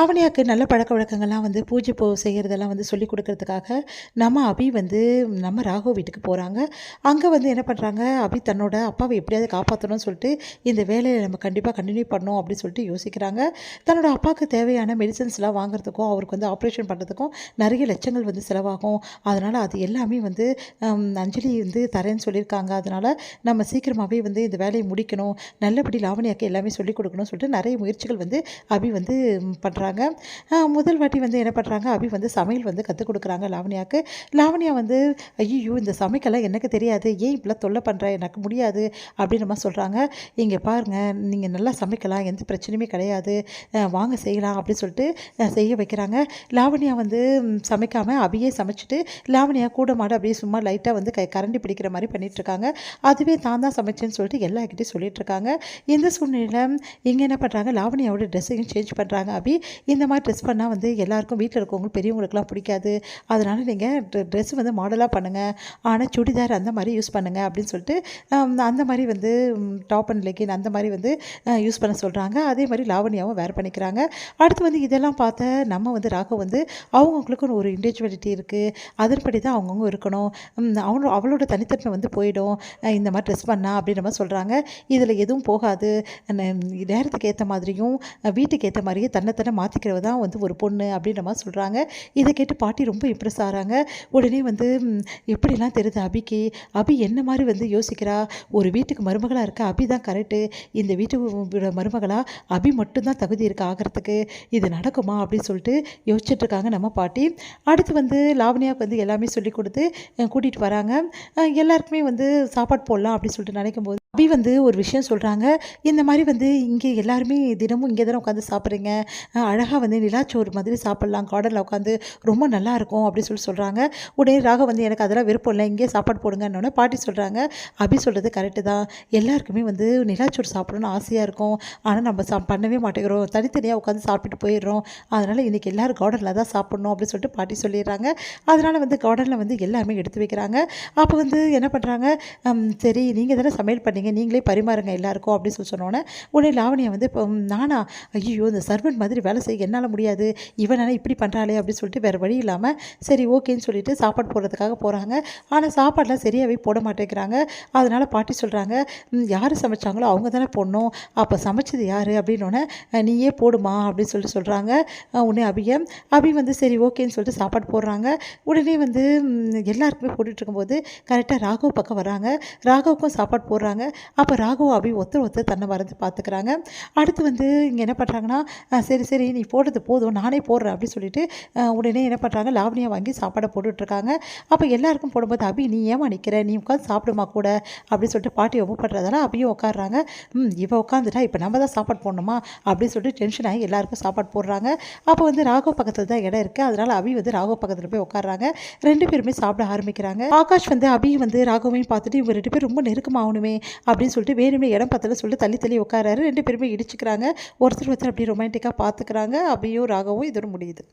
லாவண்யாவுக்கு நல்ல பழக்கவழக்கங்கள்லாம் வந்து பூஜை செய்கிறதெல்லாம் வந்து சொல்லிக் கொடுக்கறதுக்காக நம்ம அபி வந்து நம்ம ராகவ் வீட்டுக்கு போகிறாங்க. அங்கே வந்து என்ன பண்ணுறாங்க, அபி தன்னோட அப்பாவை எப்படியாவது காப்பாற்றணும்னு சொல்லிட்டு இந்த வேலையை நம்ம கண்டிப்பாக கண்டினியூ பண்ணணும் அப்படின்னு சொல்லிட்டு யோசிக்கிறாங்க. தன்னோட அப்பாவுக்கு தேவையான மெடிசன்ஸ்லாம் வாங்குறதுக்கும் அவருக்கு வந்து ஆப்ரேஷன் பண்ணுறதுக்கும் நிறைய லட்சங்கள் வந்து செலவாகும். அதனால் அது எல்லாமே வந்து அஞ்சலி வந்து தரேன்னு சொல்லியிருக்காங்க. அதனால் நம்ம சீக்கிரமாகவே வந்து இந்த வேலையை முடிக்கணும், நல்லபடி லாவண்யாவுக்கு எல்லாமே சொல்லிக் கொடுக்கணும்னு சொல்லிட்டு நிறைய முயற்சிகள் வந்து அபி வந்து பண்ணுறாங்க. முதல் வாட்டி வந்து என்ன பண்ணுறாங்க, அபி வந்து சமையல் வந்து கற்றுக் கொடுக்குறாங்க லாவண்யாவுக்கு. லாவண்யா வந்து ஐயோ இந்த சமைக்கலாம் எனக்கு தெரியாது, ஏன் இப்படிலாம் தொல்லை பண்ணுற, எனக்கு முடியாது அப்படின்னு நம்ம சொல்கிறாங்க. இங்கே பாருங்கள், நீங்கள் நல்லா சமைக்கலாம், எந்த பிரச்சனையுமே கிடையாது, வாங்க செய்யலாம் அப்படின்னு சொல்லிட்டு செய்ய வைக்கிறாங்க. லாவண்யா வந்து சமைக்காமல் அபியே சமைச்சிட்டு லாவண்யா கூட மாட அப்படியே சும்மா லைட்டாக வந்து கரண்டி பிடிக்கிற மாதிரி பண்ணிகிட்ருக்காங்க. அதுவே தான் தான் சமைச்சேன்னு சொல்லிட்டு எல்லாருக்கிட்டையும் சொல்லிகிட்ருக்காங்க. இந்த சூழ்நிலையில் இங்கே என்ன பண்ணுறாங்க, லாவண்யாவோட ட்ரெஸ்ஸையும் சேஞ்ச் பண்ணுறாங்க அபி. இந்த மாதிரி ட்ரெஸ் பண்ணால் வந்து எல்லாருக்கும் வீட்டில் இருக்கவங்க பெரியவங்களுக்குலாம் பிடிக்காது, அதனால் நீங்கள் ட்ரெஸ் வந்து மாடலாக பண்ணுங்கள், ஆனால் சுடிதார் அந்த மாதிரி யூஸ் பண்ணுங்கள் அப்படின்னு சொல்லிட்டு அந்த மாதிரி வந்து டாப் அண்ட் லெகின் அந்த மாதிரி வந்து யூஸ் பண்ண சொல்கிறாங்க. அதே மாதிரி லாவண்யாவும் வேர் பண்ணிக்கிறாங்க. அடுத்து வந்து இதெல்லாம் பார்த்த நம்ம வந்து ராகவ் வந்து அவங்களுக்கு ஒரு இண்டிவிஜுவலிட்டி இருக்குது, அதன்படி தான் அவங்கவுங்க இருக்கணும், அவளோட தனித்தன்மை வந்து போயிடும் இந்த மாதிரி ட்ரெஸ் பண்ணால் அப்படின்ற மாதிரி சொல்கிறாங்க. இதில் எதுவும் போகாது, நேரத்துக்கு ஏற்ற மாதிரியும் வீட்டுக்கு ஏற்ற மாதிரியே தன்னை மாற்றிக்கிறவ தான் வந்து ஒரு பொண்ணு அப்படின்ற மாதிரி சொல்கிறாங்க. இதை கேட்டு பாட்டி ரொம்ப இம்ப்ரெஸ் ஆகிறாங்க. உடனே வந்து எப்படிலாம் தெரியுது அபிக்கு, அபி என்ன மாதிரி வந்து யோசிக்கிறா, ஒரு வீட்டுக்கு மருமகளாக இருக்க அபி தான் கரெக்டு, இந்த வீட்டு மருமகளாக அபி மட்டும்தான் தகுதி இருக்கு ஆகிறதுக்கு, இது நடக்குமா அப்படின்னு சொல்லிட்டு யோசிச்சுட்ருக்காங்க நம்ம பாட்டி. அடுத்து வந்து லாவண்யாவுக்கு வந்து எல்லாமே சொல்லி கொடுத்து கூட்டிகிட்டு வராங்க. எல்லாருக்குமே வந்து சாப்பாடு போடலாம் அப்படின்னு சொல்லிட்டு நினைக்கும் போது அபி வந்து ஒரு விஷயம் சொல்கிறாங்க. இந்த மாதிரி வந்து இங்கே எல்லாருமே தினமும் இங்கே தானே உட்காந்து சாப்பிட்றீங்க, அழகாக வந்து நிலாச்சோறு மாதிரி சாப்பிட்லாம், கார்டனில் உட்காந்து ரொம்ப நல்லாயிருக்கும் அப்படின்னு சொல்கிறாங்க. உடனே ராகவ் வந்து எனக்கு அதெல்லாம் விருப்பம் இல்லை, இங்கே சாப்பாடு போடுங்கன்னொன்னே பாட்டி சொல்கிறாங்க, அபி சொல்கிறது கரெக்டு தான், எல்லாருக்குமே வந்து நிலாச்சோறு சாப்பிடணும்னு ஆசையாக இருக்கும், ஆனால் நம்ம பண்ணவே மாட்டேங்கிறோம், தனித்தனியாக உட்காந்து சாப்பிட்டுட்டு போயிடுறோம், அதனால் இன்றைக்கி எல்லோரும் கார்டனில் தான் சாப்பிட்ணும் அப்படின்னு சொல்லிட்டு பாட்டி சொல்லிடுறாங்க. அதனால் வந்து கார்டனில் வந்து எல்லாருமே எடுத்து வைக்கிறாங்க. அப்போ வந்து என்ன பண்ணுறாங்க, சரி நீங்கள் தானே சமையல் பண்ணீங்க, நீங்களே பரிமாறுங்க எல்லாருக்கும் அப்படின்னு சொன்னோன்னே உடனே லாவண்யா வந்து இப்போ நானா, ஐயோ இந்த சர்வெண்ட் மாதிரி வேலை செய்ய என்னால் முடியாது, இவனால இப்படி பண்ணுறாளே அப்படின்னு சொல்லிட்டு வேறு வழி இல்லாமல் சரி ஓகேன்னு சொல்லிட்டு சாப்பாடு போடுறதுக்காக போகிறாங்க. ஆனால் சாப்பாடெலாம் சரியாகவே போட மாட்டேங்கிறாங்க. அதனால் பாட்டி சொல்கிறாங்க, யார் சமைச்சாங்களோ அவங்க தானே போடணும், அப்போ சமைச்சது யார் அப்படின்னோடனே நீயே போடுமா அப்படின்னு சொல்லிட்டு சொல்கிறாங்க. உடனே அபி வந்து சரி ஓகேன்னு சொல்லிட்டு சாப்பாடு போடுறாங்க. உடனே வந்து எல்லாருக்குமே போட்டுட்ருக்கும்போது கரெக்டாக ராகவ் பக்கம் வராங்க. ராகவுக்கும் சாப்பாடு போடுறாங்க. அப்போ ராகவ் அபி ஒருத்தர் தன்னை மறந்து பார்த்துக்கிறாங்க. அடுத்து வந்து இங்கே என்ன பண்ணுறாங்கன்னா, சரி சரி நீ போடுறது போதும் நானே போடுறேன் அப்படின்னு சொல்லிட்டு உடனே என்ன பண்ணுறாங்க, லாவணியா வாங்கி சாப்பாடை போட்டுட்ருக்காங்க. அப்போ எல்லாருக்கும் போடும்போது அபி நீ ஏமா நிற்கிற, நீ உட்காந்து சாப்பிடுமா கூட அப்படின்னு சொல்லிட்டு பாட்டி ஒப்புப்படுறதால அபியும் உட்காடுறாங்க. இவன் உட்காந்துட்டா இப்போ நம்ம தான் சாப்பாடு போடணுமா அப்படின்னு சொல்லிட்டு டென்ஷன் ஆகி எல்லாருக்கும் சாப்பாடு போடுறாங்க. அப்போ வந்து ராகவ் பக்கத்தில் தான் இடம் இருக்குது, அதனால் அபி வந்து ராகவ் பக்கத்தில் போய் உட்காடுறாங்க. ரெண்டு பேருமே சாப்பிட ஆரம்பிக்கிறாங்க. ஆகாஷ் வந்து அபி வந்து ராகவையும் பார்த்துட்டு இவங்க ரெண்டு பேரும் ரொம்ப நெருக்கமாகணுமே அப்படின்னு சொல்லிட்டு வேணுமே இடம் பத்தல சொல்லிட்டு தள்ளி உட்காராரு. ரெண்டு பேருமே இடிச்சுக்கிறாங்க, ஒருத்தர் அப்படியே ரொமான்டிக்காக பார்த்துக்கிறாங்க. அபியும் ராகவும் இதோட முடியுது.